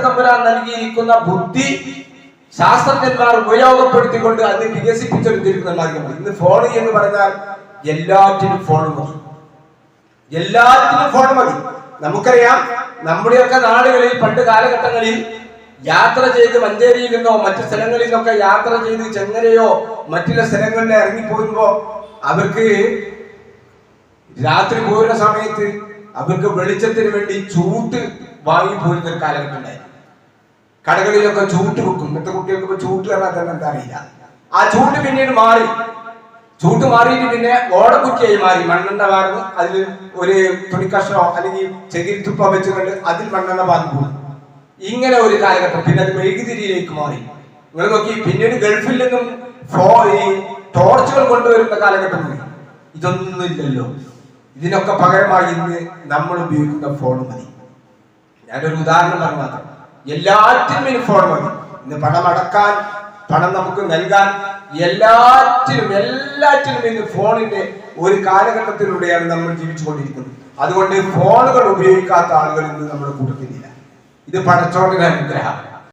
തമ്പുരാൻ നൽകിയിരിക്കുന്ന ബുദ്ധി ശാസ്ത്രജ്ഞന്മാർ ഉപയോഗപ്പെടുത്തിക്കൊണ്ട് അത് വികസിപ്പിച്ചെടുത്തിരിക്കുന്ന മാർഗമാണ്. ഇന്ന് ഫോൺ എന്ന് പറഞ്ഞാൽ എല്ലാറ്റിനും ഫോൺ മതി, എല്ലാറ്റിനും ഫോൺ മതി. നമുക്കറിയാം, നമ്മുടെയൊക്കെ നാടുകളിൽ പണ്ട് കാലഘട്ടങ്ങളിൽ യാത്ര ചെയ്ത് മഞ്ചേരിയിൽ നിന്നോ മറ്റു സ്ഥലങ്ങളിൽ നിന്നൊക്കെ യാത്ര ചെയ്ത് ചെങ്ങരയോ മറ്റുള്ള സ്ഥലങ്ങളിൽ ഇറങ്ങിപ്പോകുമ്പോ അവർക്ക് രാത്രി പോരുന്ന സമയത്ത് അവർക്ക് വെളിച്ചത്തിന് വേണ്ടി ചൂട്ട് വാങ്ങി പോരുന്ന ഒരു കാലഘട്ടം ഉണ്ടായിരുന്നു. കടകളിലൊക്കെ ചൂട്ട് വെക്കും. ഇന്നത്തെ കുട്ടികൾക്ക് ചൂട്ട് പറഞ്ഞാൽ തന്നെ എന്താ അറിയില്ല. ആ ചൂട്ട് പിന്നീട് മാറി, ചൂട്ട് മാറിയിട്ട് പിന്നെ ഓടക്കുറ്റിയായി മാറി. മണ്ണെണ്ണ വാർന്ന് അതിൽ ഒരു തുണിക്കഷ്ണോ അല്ലെങ്കിൽ ചെകിരിത്തുപ്പ വെച്ചുകൊണ്ട് അതിൽ മണ്ണെണ്ണ വാർന്നു പോകും. ഇങ്ങനെ ഒരു കാലഘട്ടം. പിന്നെ അത് മെഴുകുതിരിയിലേക്ക് മാറി. നിങ്ങൾ നോക്കി, പിന്നീട് ഗൾഫിൽ നിന്നും ഈ ടോർച്ചുകൾ കൊണ്ടുവരുന്ന കാലഘട്ടം. ഇതൊന്നും ഇല്ലല്ലോ. ഇതിനൊക്കെ പകരമായി ഇന്ന് നമ്മൾ ഉപയോഗിക്കുന്ന ഫോൺ മതി. ഞാനൊരു ഉദാഹരണം പറഞ്ഞു മാത്രം. എല്ലാറ്റിനും ഇനി ഫോൺ മതി. ഇന്ന് പണം അടക്കാൻ, പണം നമുക്ക് നൽകാൻ, എല്ലാറ്റിനും ഇന്ന് ഫോണിന്റെ ഒരു കാലഘട്ടത്തിലൂടെയാണ് നമ്മൾ ജീവിച്ചുകൊണ്ടിരിക്കുന്നത്. അതുകൊണ്ട് ഫോണുകൾ ഉപയോഗിക്കാത്ത ആളുകൾ ഇന്ന് നമ്മുടെ കൂട്ടത്തിലില്ല. ഇത് പടച്ചോന്റെ അനുഗ്രഹം.